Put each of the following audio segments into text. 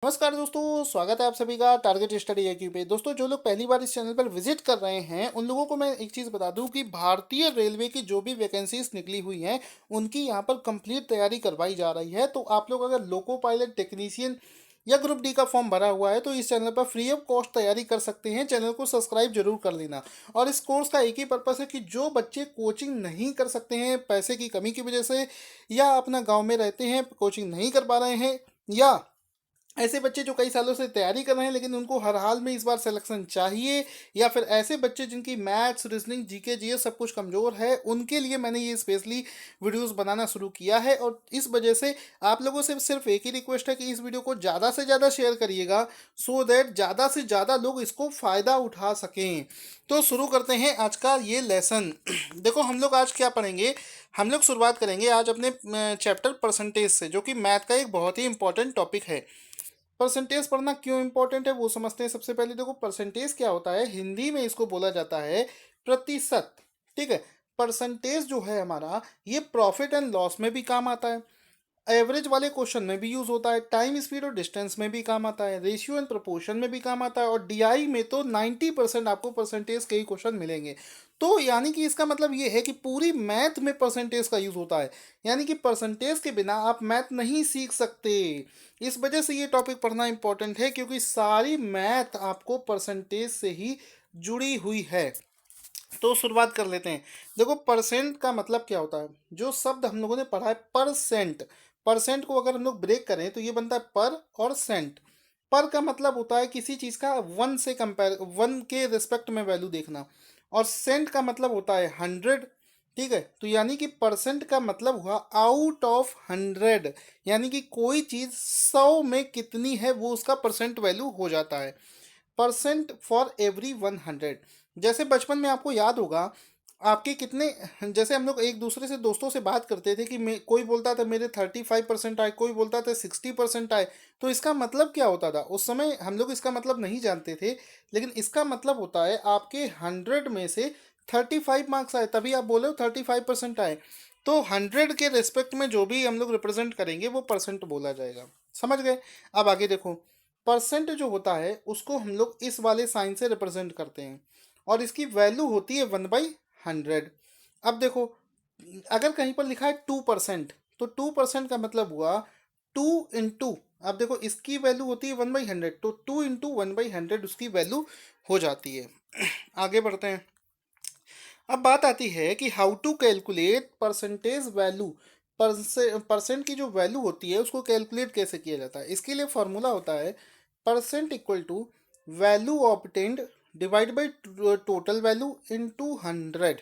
नमस्कार दोस्तों, स्वागत है आप सभी का टारगेट स्टडी IQ पे। दोस्तों, जो लोग पहली बार इस चैनल पर विजिट कर रहे हैं उन लोगों को मैं एक चीज़ बता दूं कि भारतीय रेलवे की जो भी वैकेंसीज निकली हुई हैं उनकी यहां पर कंप्लीट तैयारी करवाई जा रही है। तो आप लोग अगर लोको पायलट टेक्नीशियन या ग्रुप डी का फॉर्म भरा हुआ है तो इस चैनल पर फ्री ऑफ कॉस्ट तैयारी कर सकते हैं। चैनल को सब्सक्राइब जरूर कर लेना। और इस कोर्स का एक ही पर्पस है कि जो बच्चे कोचिंग नहीं कर सकते हैं पैसे की कमी की वजह से, या अपना गाँव में रहते हैं कोचिंग नहीं कर पा रहे हैं, या ऐसे बच्चे जो कई सालों से तैयारी कर रहे हैं लेकिन उनको हर हाल में इस बार सिलेक्शन चाहिए, या फिर ऐसे बच्चे जिनकी मैथ्स रीजनिंग जीके जीएस सब कुछ कमज़ोर है, उनके लिए मैंने ये स्पेशली वीडियोस बनाना शुरू किया है। और इस वजह से आप लोगों से सिर्फ एक ही रिक्वेस्ट है कि इस वीडियो को ज़्यादा से ज़्यादा शेयर करिएगा, सो दैट ज़्यादा से ज़्यादा लोग इसको फ़ायदा उठा सकें। तो शुरू करते हैं आज का ये लेसन। देखो, हम लोग आज क्या पढ़ेंगे। हम लोग शुरुआत करेंगे आज अपने चैप्टर परसेंटेज से, जो कि मैथ का एक बहुत ही इंपॉर्टेंट टॉपिक है। परसेंटेज पढ़ना क्यों इंपॉर्टेंट है वो समझते हैं। सबसे पहले देखो, परसेंटेज क्या होता है। हिंदी में इसको बोला जाता है प्रतिशत। ठीक है। परसेंटेज जो है हमारा, ये प्रॉफिट एंड लॉस में भी काम आता है, एवरेज वाले क्वेश्चन में भी यूज होता है, टाइम स्पीड और डिस्टेंस में भी काम आता है, रेशियो एंड प्रोपोर्शन में भी काम आता है, और डीआई में तो 90% आपको परसेंटेज के ही क्वेश्चन मिलेंगे। तो यानी कि इसका मतलब ये है कि पूरी मैथ में परसेंटेज का यूज होता है। यानी कि परसेंटेज के बिना आप मैथ नहीं सीख सकते। इस वजह से ये टॉपिक पढ़ना इंपॉर्टेंट है, क्योंकि सारी मैथ आपको परसेंटेज से ही जुड़ी हुई है। तो शुरुआत कर लेते हैं। देखो, परसेंट का मतलब क्या होता है। जो शब्द हम लोगों ने पढ़ा है परसेंट, परसेंट को अगर हम लोग ब्रेक करें तो ये बनता है पर और सेंट। पर का मतलब होता है किसी चीज़ का वन से कंपेयर, वन के रिस्पेक्ट में वैल्यू देखना। और सेंट का मतलब होता है 100। ठीक है। तो यानी कि परसेंट का मतलब हुआ आउट ऑफ 100। यानी कि कोई चीज़ 100 में कितनी है वो उसका परसेंट वैल्यू हो जाता है। Percent for every 100। जैसे बचपन में आपको याद होगा, आपके कितने, जैसे हम लोग एक दूसरे से दोस्तों से बात करते थे कि कोई बोलता था मेरे 35% आए, कोई बोलता था 60% आए। तो इसका मतलब क्या होता था उस समय, हम लोग इसका मतलब नहीं जानते थे। लेकिन इसका मतलब होता है आपके 100 में से 35 मार्क्स आए, तभी आप बोले हो 35% आए। तो 100 के रिस्पेक्ट में जो भी हम लोग रिप्रेजेंट करेंगे वो परसेंट बोला जाएगा। समझ गए। अब आगे देखो, परसेंट जो होता है उसको हम लोग इस वाले साइन से रिप्रेजेंट करते हैं, और इसकी वैल्यू होती है 1/100। अब देखो, अगर कहीं पर लिखा है 2%, तो 2% का मतलब हुआ 2 × अब देखो, इसकी वैल्यू होती है 1/100, तो 2 × 1/100 उसकी वैल्यू हो जाती है। आगे बढ़ते हैं। अब बात आती है कि how to calculate percentage value. Percent की जो वैल्यू होती है उसको कैलकुलेट कैसे किया जाता है। इसके लिए फॉर्मूला होता है percent equal to value obtained divide by total value into 100।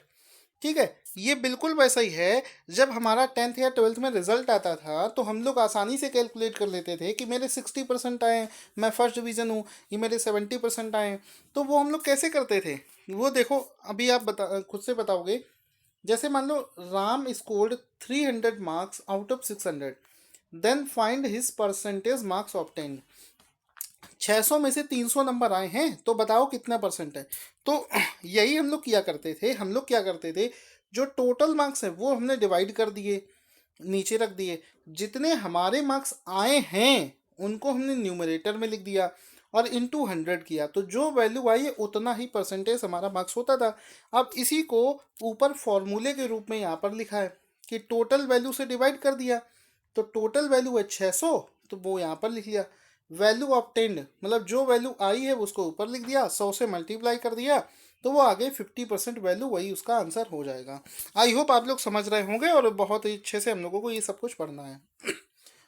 ठीक है। ये बिल्कुल वैसा ही है। जब हमारा 10th या 12th में रिजल्ट आता था तो हम लोग आसानी से कैलकुलेट कर लेते थे कि मेरे 60% आए हैं, मैं फर्स्ट डिवीज़न हूँ, ये मेरे 70% आए हैं। तो वो हम लोग कैसे करते थे वो देखो, अभी आप बता, खुद से बताओगे। जैसे मान लो Ram scored 300 marks out of 600, then find his percentage marks obtained. 600 में से 300 नंबर आए हैं, तो बताओ कितना परसेंट है। तो यही हम लोग क्या करते थे, जो टोटल मार्क्स है वो हमने डिवाइड कर दिए, नीचे रख दिए। जितने हमारे मार्क्स आए हैं उनको हमने न्यूमरेटर में लिख दिया और इनटू 100 किया, तो जो वैल्यू आई है उतना ही परसेंटेज हमारा मार्क्स होता था। अब इसी को ऊपर फॉर्मूले के रूप में यहाँ पर लिखा है कि टोटल वैल्यू से डिवाइड कर दिया, तो टोटल वैल्यू है 600, तो वो यहाँ पर लिख लिया। वैल्यू ऑब्टेन्ड मतलब जो वैल्यू आई है उसको ऊपर लिख दिया, 100 से मल्टीप्लाई कर दिया, तो वो आगे 50% वैल्यू, वही उसका आंसर हो जाएगा। आई होप आप लोग समझ रहे होंगे, और बहुत ही अच्छे से हम लोगों को ये सब कुछ पढ़ना है।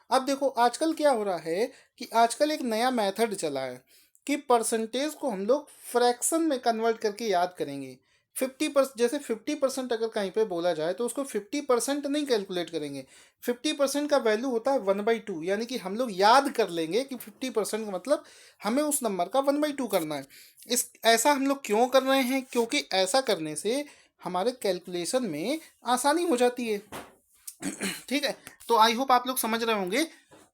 अब देखो, आजकल क्या हो रहा है कि आजकल एक नया मेथड चला है कि परसेंटेज को हम लोग फ्रैक्शन में कन्वर्ट करके याद करेंगे। 50%, जैसे 50% अगर कहीं पे बोला जाए तो उसको 50% नहीं कैलकुलेट करेंगे। 50% का वैल्यू होता है 1/2, यानी कि हम लोग याद कर लेंगे कि 50% का मतलब हमें उस नंबर का 1/2 करना है। ऐसा हम लोग क्यों कर रहे हैं, क्योंकि ऐसा करने से हमारे कैलकुलेशन में आसानी हो जाती है। ठीक है। तो आई होप आप लोग समझ रहे होंगे।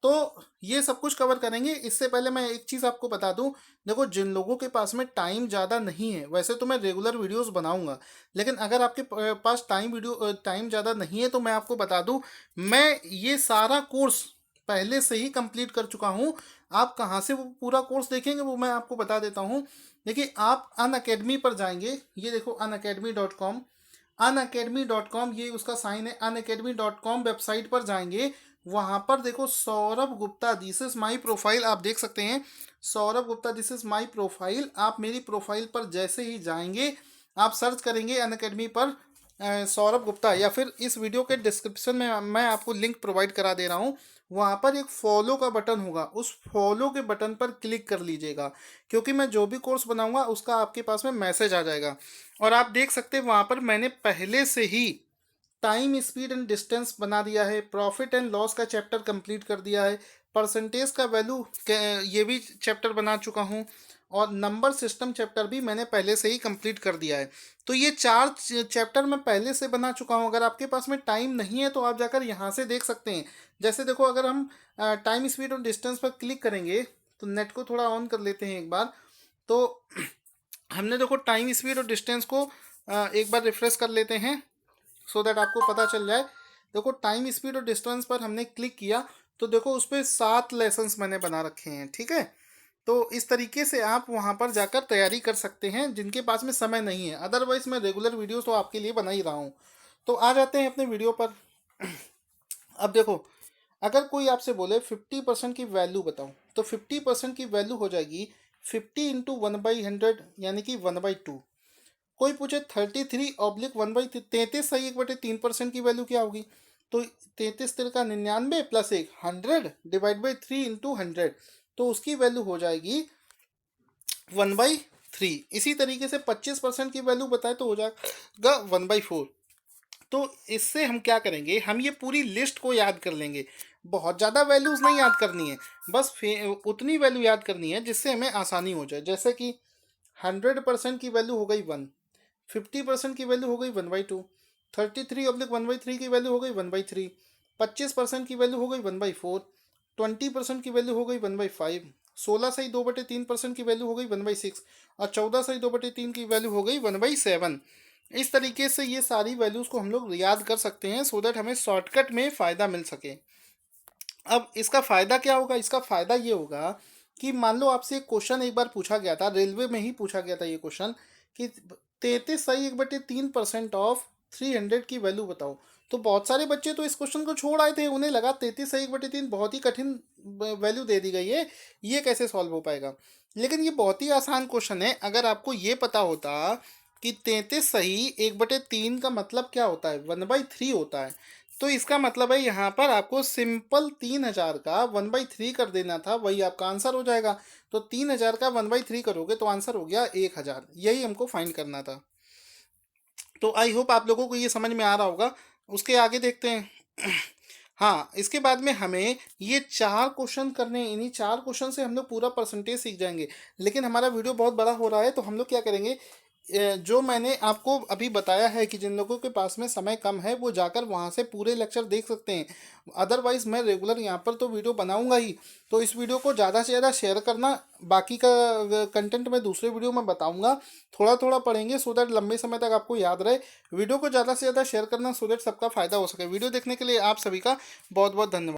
तो ये सब कुछ कवर करेंगे। इससे पहले मैं एक चीज़ आपको बता दूं। देखो, जिन लोगों के पास में टाइम ज़्यादा नहीं है, वैसे तो मैं रेगुलर वीडियोस बनाऊंगा, लेकिन अगर आपके पास टाइम ज़्यादा नहीं है तो मैं आपको बता दूं, मैं ये सारा कोर्स पहले से ही कंप्लीट कर चुका हूँ। आप कहाँ से वो पूरा कोर्स देखेंगे वो मैं आपको बता देता हूँ। देखिए, आप अनअकैडमी पर जाएंगे, ये देखो unacademy.com, unacademy.com ये उसका साइन है, unacademy.com वेबसाइट पर जाएंगे। वहाँ पर देखो Saurabh Gupta, this is my profile, आप देख सकते हैं Saurabh Gupta, this is my profile. आप मेरी प्रोफाइल पर जैसे ही जाएंगे, आप सर्च करेंगे अनअकैडमी पर सौरभ गुप्ता, या फिर इस वीडियो के डिस्क्रिप्शन में मैं आपको लिंक प्रोवाइड करा दे रहा हूँ। वहाँ पर एक फॉलो का बटन होगा, उस फॉलो के बटन पर क्लिक कर लीजिएगा, क्योंकि मैं जो भी कोर्स बनाऊंगा उसका आपके पास में मैसेज आ जाएगा। और आप देख सकते हैं वहाँ पर मैंने पहले से ही टाइम स्पीड एंड डिस्टेंस बना दिया है, प्रॉफिट एंड लॉस का चैप्टर कंप्लीट कर दिया है, परसेंटेज का वैल्यू ये भी चैप्टर बना चुका हूँ, और नंबर सिस्टम चैप्टर भी मैंने पहले से ही कंप्लीट कर दिया है। तो ये 4 चैप्टर मैं पहले से बना चुका हूँ। अगर आपके पास में टाइम नहीं है तो आप जाकर यहाँ से देख सकते हैं। जैसे देखो, अगर हम टाइम स्पीड और डिस्टेंस पर क्लिक करेंगे, तो नेट को थोड़ा ऑन कर लेते हैं एक बार। तो हमने देखो टाइम स्पीड और डिस्टेंस को एक बार रिफ्रेश कर लेते हैं, सो दैट आपको पता चल जाए। देखो टाइम स्पीड और डिस्टेंस पर हमने क्लिक किया, तो देखो उस पर 7 लेसन्स मैंने बना रखे हैं, ठीक है। तो इस तरीके से आप वहाँ पर जाकर तैयारी कर सकते हैं जिनके पास में समय नहीं है। अदरवाइज मैं रेगुलर वीडियो तो आपके लिए बना ही रहा हूँ। तो आ जाते हैं अपने वीडियो पर। अब देखो, अगर कोई आपसे बोले 50% की वैल्यू बताओ, तो 50% की वैल्यू हो जाएगी 50 इंटू 1/100, यानी कि 1/2। कोई पूछे 33/1/33, सही 1/3% की वैल्यू क्या होगी, तो 33×99 प्लस 1 100 डिवाइड बाई 3 इंटू 100, तो उसकी वैल्यू हो जाएगी 1/3। इसी तरीके से 25% की वैल्यू बताए तो हो जाएगा 1/4। तो इससे हम क्या करेंगे, हम ये पूरी लिस्ट को याद कर लेंगे। बहुत ज़्यादा वैल्यूज़ नहीं याद करनी है, बस उतनी वैल्यू याद करनी है जिससे हमें आसानी हो जाए। जैसे कि 100% की वैल्यू हो गई 1, 50% की वैल्यू हो गई 1/2, 33/1/3 की वैल्यू हो गई 1/3, 25% की वैल्यू हो गई 1/4, 20% की वैल्यू हो गई 1/5, 16 से 2/3% की वैल्यू हो गई 1/6, और 14 से 2/3 की वैल्यू हो गई 1/7। इस तरीके से ये सारी वैल्यूज़ को हम लोग याद कर सकते हैं, सो दैट हमें शॉर्टकट में फ़ायदा मिल सके। अब इसका फ़ायदा क्या होगा, इसका फ़ायदा ये होगा कि मान लो आपसे एक क्वेश्चन एक बार पूछा गया था, रेलवे में ही पूछा गया था ये क्वेश्चन, कि 33 सही 1/3% ऑफ 300 की वैल्यू बताओ। तो बहुत सारे बच्चे तो इस क्वेश्चन को छोड़ आए थे, उन्हें लगा 33 सही 1/3 बहुत ही कठिन वैल्यू दे दी गई है, ये कैसे सॉल्व हो पाएगा। लेकिन ये बहुत ही आसान क्वेश्चन है। अगर आपको ये पता होता कि 33 सही 1/3 का मतलब क्या होता है, 1/3 होता है, तो इसका मतलब है यहाँ पर आपको सिंपल 3000 का 1/3 कर देना था, वही आपका आंसर हो जाएगा। तो 3000 का 1/3 करोगे तो आंसर हो गया 1000, यही हमको फाइंड करना था। तो आई होप आप लोगों को ये समझ में आ रहा होगा। उसके आगे देखते हैं। हाँ, इसके बाद में हमें ये 4 क्वेश्चन करने हैं। इन्हीं 4 क्वेश्चन से हम लोग पूरा परसेंटेज सीख जाएंगे। लेकिन हमारा वीडियो बहुत बड़ा हो रहा है, तो हम लोग क्या करेंगे, जो मैंने आपको अभी बताया है कि जिन लोगों के पास में समय कम है वो जाकर वहाँ से पूरे लेक्चर देख सकते हैं। अदरवाइज़ मैं रेगुलर यहाँ पर तो वीडियो बनाऊंगा ही, तो इस वीडियो को ज़्यादा से ज़्यादा शेयर करना। बाकी का कंटेंट मैं दूसरे वीडियो में बताऊंगा, थोड़ा थोड़ा पढ़ेंगे सो दैट लंबे समय तक आपको याद रहे। वीडियो को ज़्यादा से ज़्यादा शेयर करना सो दैट सबका फ़ायदा हो सके। वीडियो देखने के लिए आप सभी का बहुत बहुत धन्यवाद।